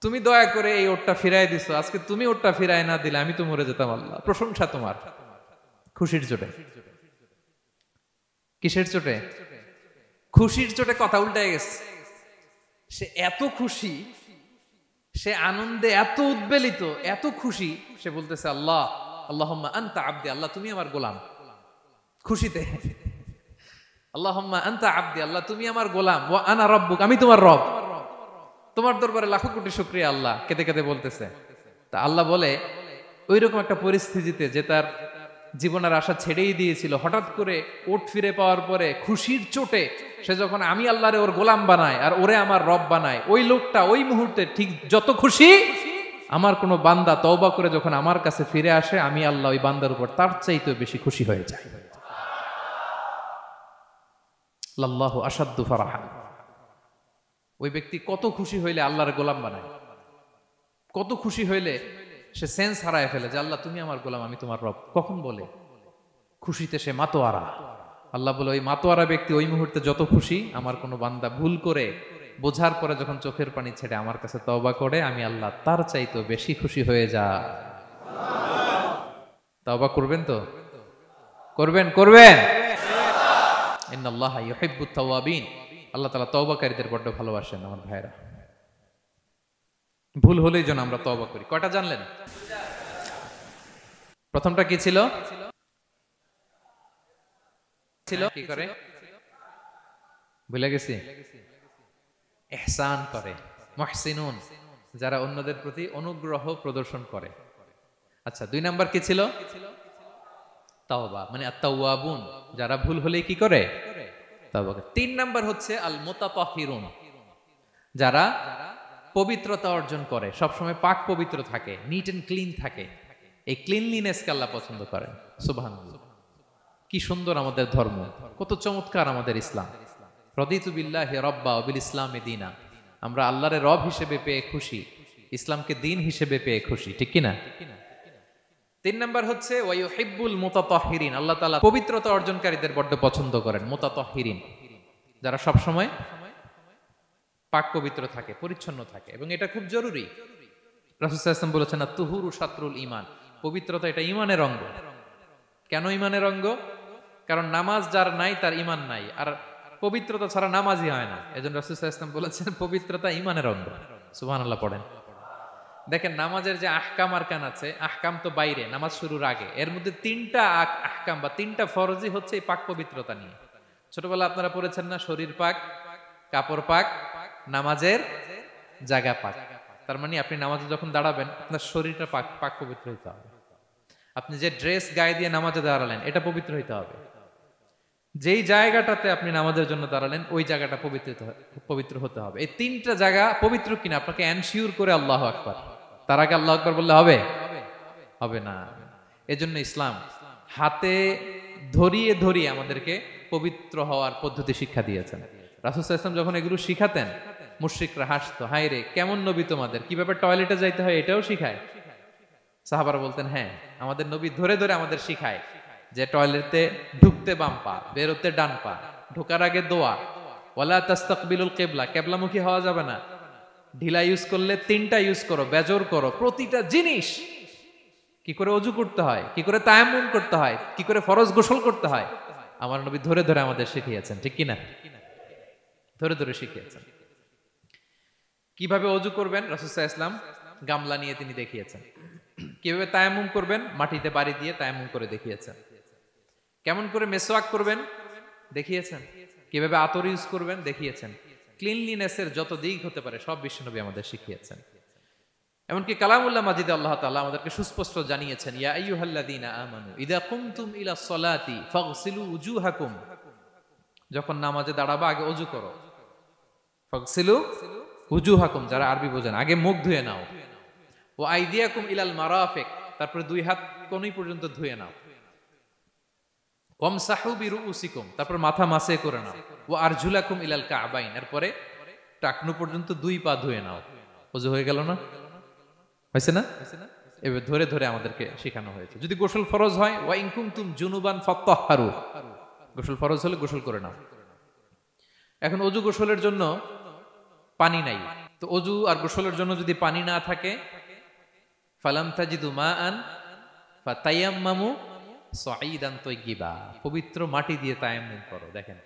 তুমি দয়া করে এই ওটটা ফিরাই দিছো, আজকে তুমি ওটটা ফিরাই না দিলে আমি তো মরে যেতাম। আল্লাহ, প্রশংসা তোমার। খুশির চোটে। কিসের চোটে? খুশির চোটে কথা উল্টায় গেছে। সে এত খুশি, সে আনন্দে এত উদ্বেলিত, এত খুশি, সে বলতেছে আল্লাহ, আল্লাহুম্মা আনতা আবদি, আল্লাহ তুমি আমার গোলাম। খুশিতে আল্লাহুম্মা আনতা আবদি, আল্লাহ তুমি আমার গোলাম, ওয়া আনা রাব্বুক, আমি তোমার রব। তোমার দরবারে লাখো কোটি শুকরিয়া। আল্লাহ কেঁদে কেঁদে বলতেছে। তা আল্লাহ বলে, ওইরকম একটা পরিস্থিতিতে যে তার জীবনের আশা ছেড়েই দিয়েছিল, হঠাৎ করে ওট ফিরে পাওয়ার পরে খুশির চোটে সে যখন আমি আল্লাহরে ওর গোলাম বানায় আর ওরে আমার রব বানায়, ওই লোকটা ওই মুহূর্তে ঠিক যত খুশি, আমার কোনো বান্দা তওবা করে যখন আমার কাছে ফিরে আসে, আমি আল্লাহ ওই বান্দার উপর তার চাইতে বেশি খুশি হয়ে যায়। লাল্লাহু আশাদ্দু ফারাহান। ওই ব্যক্তি কত খুশি হইলে আল্লাহর গোলাম বানায়, কত খুশি হইলে সে সেন্স হারায় ফেলে যে আল্লাহ তুমি আমার গোলাম, আমি তোমার রব। কখন বলে? খুশিতে সে মাতোয়ারা। আল্লাহ বলে, ওই মাতোয়ারা ব্যক্তি ওই মুহূর্তে যত খুশি, আমার কোনো বান্দা ভুল করে বোঝার পরে যখন চোখের পানি ছেড়ে আমার কাছে তওবা করে, আমি আল্লাহ তার চাইতে বেশি খুশি হয়ে যা। তওবা করবেন তো? করবেন? করবেন? ইন্নাল্লাহা ইউহিব্বুত তাওয়াবিন। আল্লাহ তাআলা তওবাকারীদের বড় ভালোবাসেন। আমার ভাইরা, ভুল হলেই যেন আমরা তওবা করি। কয়টা জানলেন? প্রথমটা কি ছিল? কি করে? ভুলে গেছি। ইহসান করে, মুহসিনুন, যারা অন্যদের প্রতি অনুগ্রহ প্রদর্শন করে। আচ্ছা, 2 নাম্বার কি ছিল? তাওবা, মানে আত-তাওয়াবুন, যারা ভুল হলেই কি করে? তাওবা করে। 3 নাম্বার হচ্ছে আল মুতাতাহহিরুন, যারা পবিত্রতা অর্জন করে, সবসময় পাক পবিত্র থাকে, নিট এন্ড ক্লিন থাকে। এই ক্লিনলিনেসকে আল্লাহ পছন্দ করেন। সুবহানাল্লাহ। কি সুন্দর আমাদের ধর্ম, কত চমৎকার আমাদের ইসলাম। রাদিতু বিল্লাহি রাব্বা ওয়া বিল ইসলামি দীনা। আমরা আল্লাহরে রব হিসেবে পেয়ে খুশি, ইসলামকে দিন হিসেবে পেয়ে খুশি, ঠিক কি না? 3 নাম্বার হচ্ছে ওয়া ইউহিব্বুল মুতাতাহহিরিন, আল্লাহ তাআলা পবিত্রতা অর্জনকারীদের বড় পছন্দ করেন। মুতাতাহহিরিন, যারা সব সময় পাক পবিত্র থাকে, পরিচ্ছন্ন থাকে, এবং এটা খুব জরুরি। রাসূল সাল্লাল্লাহু আলাইহি ওয়াসাল্লাম বলেছেন, আত-তুহুরু শাতরুল ঈমান, পবিত্রতা এটা ঈমানের অঙ্গ। কেন ঈমানের অঙ্গ? কারণ নামাজ যার নাই তার ঈমান নাই, আর পবিত্রতা ছাড়া নামাজই হয় না। এজন্য রাসূল সাল্লাল্লাহু আলাইহি ওয়াসাল্লাম বলেছেন পবিত্রতা ঈমানের অঙ্গ। সুবহানাল্লাহ পড়েন। দেখেন, নামাজের যে আহকাম আরকান আছে, আহকাম তো বাইরে, নামাজ শুরুর আগে। এর মধ্যে 3টা আহকাম বা 3টা ফরজই হচ্ছে এই পাক পবিত্রতা নিয়ে। ছোটবেলা আপনারা পড়েছেন না, শরীর পাক, কাপড় পাক, নামাজের জায়গা পাক। তার মানে আপনি নামাজে যখন দাঁড়াবেন, আপনার শরীরটা পাক পাক পবিত্র হইতে হবে। আপনি যে ড্রেস গায়ে দিয়ে নামাজে দাঁড়ালেন, এটা পবিত্র হইতে হবে। যেই জায়গাটাতে আপনি নামাজের জন্য দাঁড়ালেন, ওই জায়গাটা পবিত্র হতে হবে। এই 3টা জায়গা পবিত্র কিনা আপনাকে এনশিওর করে আল্লাহু আকবার, তার আগে আল্লাহু আকবার বললে হবে? হবে না। এজন্য ইসলাম হাতে ধরিয়ে ধরিয়ে আমাদেরকে পবিত্র হওয়ার পদ্ধতি শিক্ষা দিয়েছেন। রাসূল সাল্লাল্লাহু আলাইহি ওয়াসাল্লাম যখন এগুলো শিখাতেন, মুশরিকরা হাসতো, হায় রে কেমন নবী তোমাদের, কিভাবে টয়লেটে যাইতে হয় এটাও শিখায়। সাহাবারা বলতেন, হ্যাঁ, আমাদের নবী ধরে ধরে আমাদের শিখায় যে টয়লেটে ঢুকতে বাম পা, বেরোতে ডান পা, ঢোকার আগে দোয়া, ওয়ালা তাস্তাকবিলুল কিবলা, কিবলামুখী হওয়া যাবে না, ঢিলা ইউজ করলে 3টা ইউজ করো, বেজর করো, প্রতিটা জিনিস, কি করে ওযু করতে হয়, কি করে তায়াম্মুম করতে হয়, কি করে ফরজ গোসল করতে হয়, আমার নবী ধরে ধরে আমাদের শিখিয়েছেন, ঠিক কি না? ধরে ধরে শিখিয়েছেন। কিভাবে ওযু করবেন, রাসূল সাল্লাল্লাহু আলাইহি ওয়াসাল্লাম গামলা নিয়ে তিনি দেখিয়েছেন। কিভাবে তায়াম্মুম করবেন, মাটিতে বাড়ি দিয়ে তায়াম্মুম করে দেখিয়েছেন। কেমন করে মেসওয়াক করবেন দেখিয়েছেন। কিভাবে আতর ইউজ করবেন দেখিয়েছেন। ক্লিনলিনেসের যত দিক হতে পারে সব বিশ্বনবী আমাদের শিখিয়েছেন। এমনকি কালামুল্লাহ মাজিদে আল্লাহ তাআলা আমাদেরকে সুস্পষ্ট জানিয়েছেন, ইয়া আইয়ুহাল্লাযীনা আমানু ইযা কুমতুম ইলা সলাতি ফাগসিলু উজুহাকুম, যখন নামাজে দাঁড়াবা আগে ওযু করো। ফাগসিলু উজুহাকুম, যারা আরবি বোঝেন, আগে মুখ ধুয়ে নাও। ওয়া আইদিয়াকুম ইলাল মারাফিক, তারপরে দুই হাত কোনই পর্যন্ত ধুয়ে নাও। ওয়ামসাহু বিরুউসিকুম, তারপর মাথা মাসে করে নাও। ওয়া আরজুলাকুম ইলাল কাবাইন, এরপরে টাকনু পর্যন্ত দুই পা ধুয়ে নাও। ওযু হয়ে গেল না? হয়েছে না? এবার ধরে ধরে আমাদেরকে শেখানো হয়েছে। যদি গোসল ফরজ হয়, ওয়া ইন কুনতুম জুনুবান ফাত্তাহহারু, গোসল ফরজ হলে গোসল করে নাও। এখন অজু গোসলের জন্য পানি নাই, তো অজু আর গোসলের জন্য যদি পানি না থাকে, ফালাম তাজিদু মাআন ফাতায়াম্মামু সাঈদান তাইয়্যিবা, পবিত্র মাটি দিয়ে তায়াম্মুম করো। দেখেন,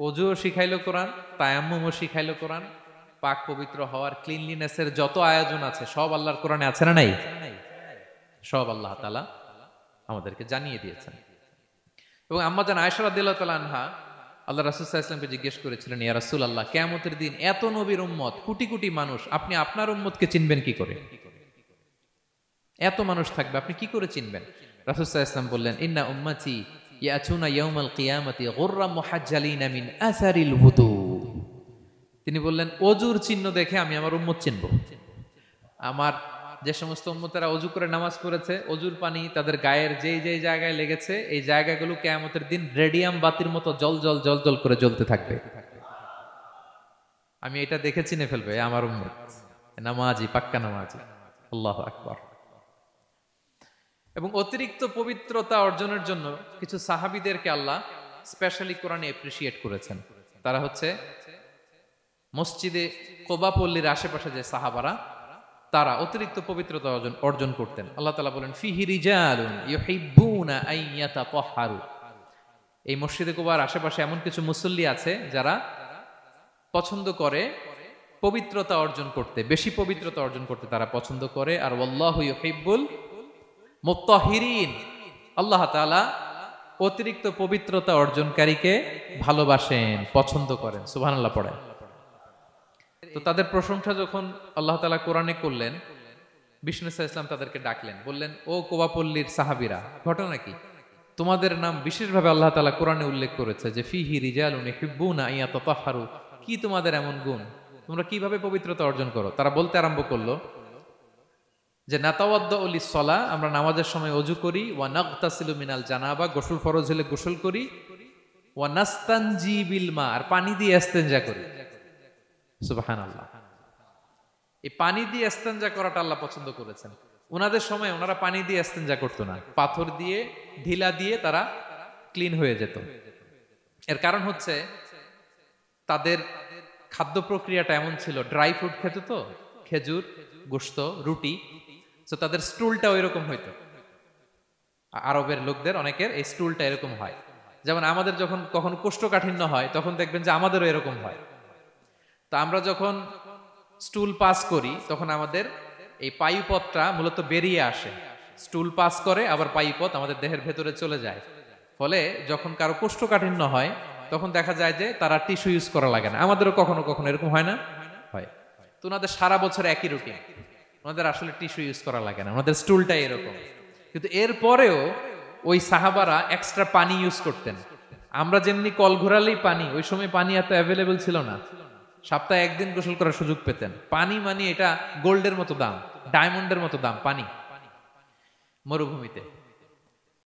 অজুও শিখাইলো কোরআন, তায়াম্মুমও শিখাইলো কোরআন। পাক পবিত্র হওয়ার, ক্লিনলিনেসের যত আয়োজন আছে সব আল্লাহর কোরআনে আছে না নাই? সব আল্লাহ তাআলা আমাদেরকে জানিয়ে দিয়েছেন। এবং আম্মা জান আয়েশা রাদিয়াল্লাহু তাআলা আনহা আল্লাহ রাসূল সাল্লাল্লাহু আলাইহি ওয়াসাল্লামকে জিজ্ঞেস করেছিলেন, ইয়া রাসূলুল্লাহ, কিয়ামতের দিন এত নবীর উম্মত, কোটি কোটি মানুষ, আপনি আপনার উম্মতকে চিনবেন কি করে? এত মানুষ থাকবে, আপনি কি করে চিনবেন? রাসূল সাল্লাল্লাহু আলাইহি ওয়াসাল্লাম বললেন, ইন্না উম্মতি ইয়াতুনা ইয়াউমাল কিয়ামাতি গুররাম মুহাজ্জালিনা মিন আসারিল wudu। তিনি বললেন, অজুর চিহ্ন দেখে আমি আমার উম্মত চিনব। আমার যে সমস্ত উম্মতেরা অজু করে নামাজ পড়েছে, অজুর পানি তাদের গায়ের যেই যেই জায়গায় লেগেছে, এই জায়গাগুলো কিয়ামতের দিন রেডিয়াম বাতির মতো জল জল জল জল করে জ্বলতে থাকবে। আমি এটা দেখে চিনে ফেলবে আমার উম্মত, নামাজি, পাক্কা নামাজি। আল্লাহু আকবার। এবং অতিরিক্ত পবিত্রতা অর্জনের জন্য কিছু সাহাবীদেরকে আল্লাহ স্পেশালি কোরআনে অ্যাপ্রিশিয়েট করেছেন। তারা হচ্ছে মসজিদে কোবা পল্লীর আশেপাশে যে সাহাবারা, তারা অতিরিক্ত পবিত্রতা অর্জন করতেন। আল্লাহ তাআলা বলেন, ফিহি রিজালুন ইউহিব্বুনা আন ইয়াতাতাহহারু, এই মসজিদে কোবার আশেপাশে এমন কিছু মুসল্লি আছে যারা পছন্দ করে পবিত্রতা অর্জন করতে, বেশি পবিত্রতা অর্জন করতে তারা পছন্দ করে। আর ওয়াল্লাহু ইউহিব্বুল মুত্তাহিরিন, আল্লাহ তাআলা অতিরিক্ত পবিত্রতা অর্জনকারীকে ভালোবাসেন, পছন্দ করেন। সুবহানাল্লাহ পড়েন। তো তাদের প্রশংসা যখন আল্লাহ তাআলা কোরআনে করলেন, বিষ্ণু সাল্লাল্লাহু আলাইহি ওয়াসাল্লাম তাদেরকে ডাকলেন, বললেন, ও কোবাপল্লীর সাহাবীরা, ঘটনা কি? তোমাদের নাম বিশেষভাবে আল্লাহ তাআলা কোরআনে উল্লেখ করেছে যে ফিহি রিজালুন ইউহিব্বুনা আন ইয়াতাতাহহারু, কি তোমাদের এমন গুণ, তোমরা কিভাবে পবিত্রতা অর্জন করো? তারা বলতে আরম্ভ করলো যে নাতাওয়াদ্দাউ লিস-সালাহ, আমরা নামাজের সময় ওযু করি, ওয়া নাগতাসিলু মিনাল জানাবা, গোসল ফরজ হলে গোসল করি, ওয়া নাস্তানজি বিল মা, আর পানি দিয়ে ইস্তেনজা করি। সুবহানাল্লাহ। এই পানি দিয়ে ইস্তেনজা করাটা আল্লাহ পছন্দ করেছেন। ওনাদের সময় ওনারা পানি দিয়ে ইস্তেনজা করতো না, পাথর দিয়ে, ঢিলা দিয়ে তারা ক্লিন হয়ে যেত। এর কারণ হচ্ছে তাদের খাদ্য প্রক্রিয়াটা এমন ছিল, ড্রাই ফ্রুট খেত, তো খেজুর, গোশত, রুটি, তো তাদের স্টুলটা ওইরকম হইতো। আরবের লোকদের অনেকের এই স্টুলটা এরকম হয়। যেমন আমাদের যখন কখনো কোষ্ঠকাঠিন্য হয়, তখন দেখবেন যে আমাদেরও এরকম হয়। তা আমরা যখন স্টুল পাস করি, তখন আমাদের এই পায়ুপথটা মূলত বেরিয়ে আসে, স্টুল পাস করে, আবার পায়ুপথ আমাদের দেহের ভেতরে চলে যায়। ফলে যখন কারো কোষ্ঠকাঠিন্য হয়, তখন দেখা যায় যে তারা টিস্যু ইউজ করা লাগে না। আমাদেরও কখনো কখনো এরকম হয় না? হয়। তো ওনাদের সারা বছর একই রুটিন, ওনাদের আসলে টিস্যু ইউজ করা লাগে না, ওনাদের স্টুলটাই এরকম। কিন্তু এরপরেও ওই সাহাবারা এক্সট্রা পানি ইউজ করতেন। আমরা যেমনি কল ঘোরালেই পানি, ওই সময় পানি এত অ্যাভেলেবল ছিল না, সপ্তাহে একদিন গোসল করার সুযোগ পেতেন। পানি মানে এটা গোল্ডের মতো দাম, ডায়মন্ডের মতো দাম পানি মরুভূমিতে।